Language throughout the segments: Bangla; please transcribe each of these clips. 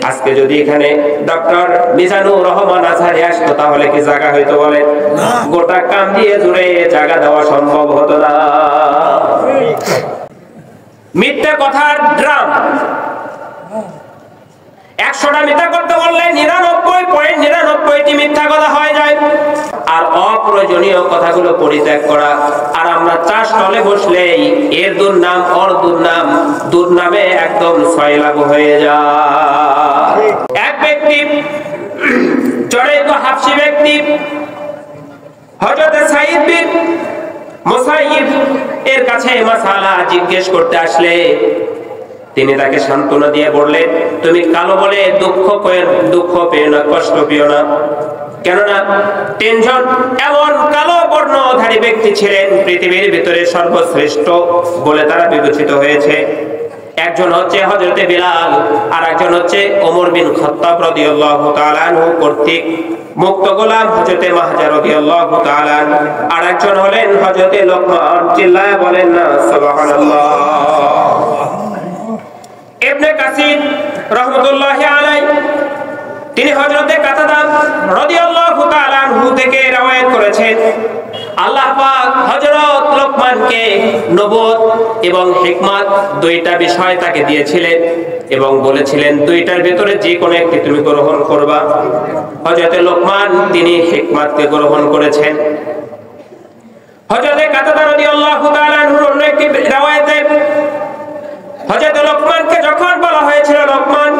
আজকে যদি এখানে ডক্টর মিজানুর রহমান আজহারি আসতো তাহলে কি জায়গা হইতো বলেন? গোটা কাম দিয়ে জুড়ে জায়গা দেওয়া সম্ভব হতো না। মিথ্যা কথার ড্রাম, 100টা মিথ্যা করতে বললে 99.99টি মিথ্যা কথা হয়ে যায়। আর অপ্রয়োজনীয় কথাগুলো পরিত্যাগ করা। আর আমরা চা স্টলে বসলেই এর দুর্নাম ওর দুর্নাম, দুর্নামে একদম সয়লাভ হয়ে যায়। এক ব্যক্তি, জড়িত হাফসি ব্যক্তি, হযরত সাঈদ বিন মুসাইয়িব এর কাছে মাসালা জিজ্ঞেস করতে আসলে তিনি তাকে সান্ত্বনা দিয়ে বললেন, তুমি কালো বলে দুঃখ পেও না, কষ্ট পেও না। কেননা তিনজন এমন কালো বর্ণধারী ব্যক্তি ছিলেন পৃথিবীর ভিতরে সর্বশ্রেষ্ঠ বলে তারা বিবেচিত হয়েছে। একজন হচ্ছে হযরতে বিলাল, আর একজন হচ্ছে ওমর বিন খাত্তাব রাদিয়াল্লাহু তাআলা আনহু কর্তৃক মুক্ত গোলাম হযরতে মাহজা রাদিয়াল্লাহু তাআলা, আর একজন হলেন হযরতে লোকমান। চিল্লায়ে বলেন না সুবহানাল্লাহ। ইবনে কাসির রাহমাতুল্লাহি আলাইহি তিনি হযরতে কাতাদা রাদিয়াল্লাহু তাআলা আনহু থেকে রওয়ায়াত করেছেন, আল্লাহ পাক হযরত লোকমানকে নবুয়ত এবং হিকমত দুইটা বিষয় তাকে দিয়েছিলেন এবং বলেছিলেন দুইটার ভিতরে যে কোনো একটি তুমি গ্রহণ করবা। হযরতে লোকমান তিনি হিকমতকে গ্রহণ করেছেন। হযরতে কাতাদা রাদিয়াল্লাহু তাআলা আনহুর অন্য একটি রওয়ায়াতে হযরত লোকমানকে যখন বলা হয়েছিল, লোকমান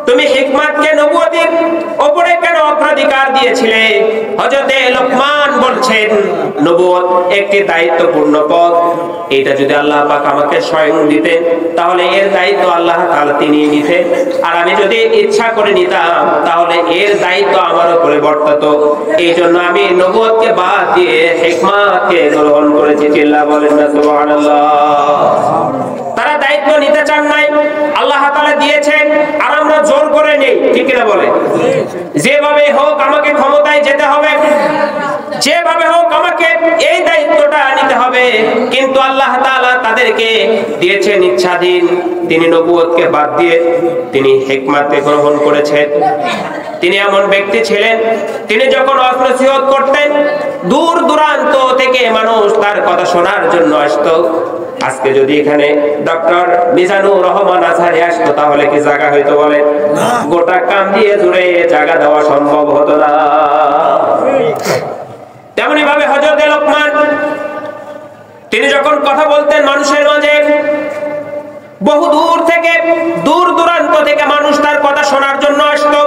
তুমি হিকমতকে নবুয়তের উপরে কেন অগ্রাধিকার দিয়েছিলে? হযরতে লোকমান বলছেন, নবুয়ত একটি দায়িত্বপূর্ণ পদ, এটা যদি আল্লাহ পাক আমাকে স্বয়ং দিতেন তাহলে এর দায়িত্ব আল্লাহ তাআলা তিনি নিতেন, আর আমি যদি ইচ্ছা করে নিতাম তাহলে এর দায়িত্ব আমার উপরে বর্তাতো। এই জন্য আমি নবুয়তকে বাদ দিয়ে হিকমতকে গ্রহণ করেছি। চিল্লা বলেন না সুবহানাল্লাহ। তারা দায়িত্ব নিতে চান নাই, আল্লাহ তাআলা দিয়েছেন আর আমরা জোর করে নেই, ঠিক না বলে? যেভাবে হোক আমাকে ক্ষমতায় যেতে হবে, যেভাবে হোক আমাকে এই দায়িত্বটা নিতে হবে, কিন্তু আল্লাহ তাআলা তাদেরকে দিয়েছেন ইচ্ছাধীন। তিনি নবুয়তকে বাদ দিয়ে তিনি হিকমতকে গ্রহণ করেছেন। তিনি এমন ব্যক্তি ছিলেন, তিনি যখন নসিহত করতেন দূর দূরান্ত থেকে মানুষ তার কথা শোনার জন্য আসতো। আজকে যদি এখানে ডক্টর মিজানুর রহমান আজহারি আসতো তাহলে কি জায়গা হইতো বলেন? গোটা কাম দিয়ে জুড়ে জায়গা দেওয়া সম্ভব হতো না। তেমনি ভাবে হযরত লোকমান তিনি যখন কথা বলতেন মানুষের মাঝে, বহু দূর থেকে দূর দূরান্ত থেকে মানুষ তার কথা শোনার জন্য আসতো।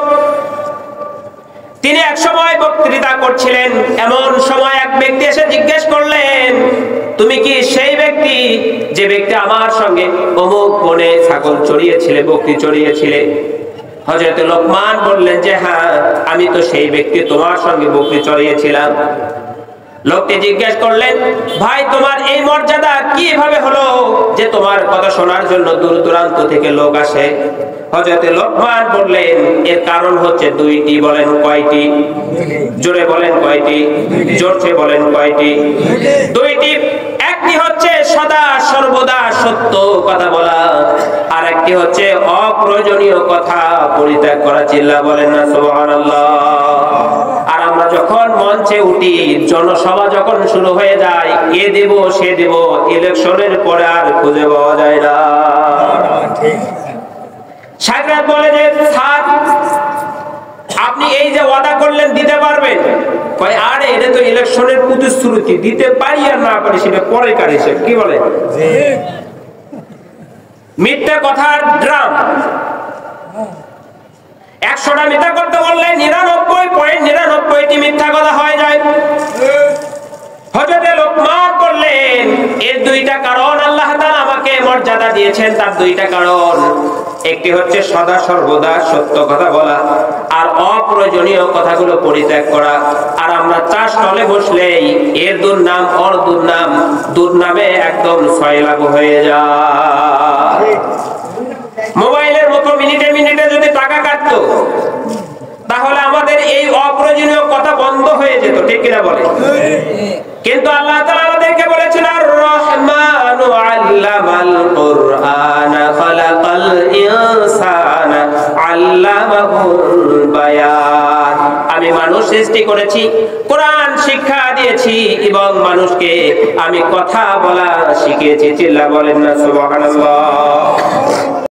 তিনি এক সময় বক্তৃতা করছিলেন, এমন সময় এক ব্যক্তি এসে জিজ্ঞেস করলেন, তুমি কি সেই ব্যক্তি যে ব্যক্তি আমার সঙ্গে অমুক বনে ছাগল চড়িয়েছিলে, বকরি চড়িয়েছিলে? হযরত লোকমান বললেন যে হ্যাঁ, আমি তো সেই ব্যক্তি, তোমার সঙ্গে বকরি চড়িয়েছিলাম। লোকটি জিজ্ঞেস করলেন, ভাই তোমার এই মর্যাদা কিভাবে হলো যে তোমার কথা শোনার জন্য দূর দূরান্ত থেকে লোক আসে? হযরত লোকমান বললেন, এর কারণ হচ্ছে দুইটি। বলেন কয়টি? জোরে বলেন কয়টি? জোরছে বলেন কয়টি? দুইটি। একটি হচ্ছে সদা সর্বদা সত্য কথা বলা, আর একটি হচ্ছে অপ্রয়োজনীয় কথা পরিত্যাগ করা। চিল্লা বলেন না সুবহানাল্লাহ। আর আমরা যখন মঞ্চে উঠি, জনসভা যখন শুরু হয়ে যায়, এ দেব সে দেব, ইলেকশনের পরে আর খুঁজে পাওয়া যায় না। সাকরাত বলে যে স্যার আপনি এই যে ওয়াদা করলেন দিতে পারবেন? কয় আরে এটা তো ইলেকশনের প্রতিশ্রুতি, দিতে পারি আর না পারি সেটা পরে কার হিসেব। কি বলে? মিথ্যা কথার ড্রাম, 100টা মিথ্যা করতে বললে 99.99টি মিথ্যা কথা হয়ে যায়। হযরত লোকমান বললেন, এর দুইটা কারণ আল্লাহ তাআলা আমাকে মর্যাদা দিয়েছেন। তার দুইটা কারণ, একটি হচ্ছে সদা সর্বদা সত্য কথা বলা, আর অপ্রয়োজনীয় কথাগুলো পরিত্যাগ করা। আর আমরা চা স্টলে বসলেই এর দুর্নাম ওর দুর্নাম, দুর্নামে একদম সয়লাভ হয়ে যায়। মোবাইলের মতো মিনিটে মিনিটে যদি টাকা কাটতো তাহলে আমাদের এই অপ্রয়োজনীয় কথা বন্ধ হয়ে যেত, ঠিক কিনা বলে? কিন্তু আল্লাহ তাআলা আমাদেরকে বলেছেন, আর রহমানু আল্লামাল কুরআনা খালাকাল ইনসানা আল্লামাহুল বায়ান। আমি মানুষ সৃষ্টি করেছি, কোরআন শিক্ষা দিয়েছি এবং মানুষকে আমি কথা বলা শিখিয়েছি। চিল্লা বলেন না সুবহানাল্লাহ।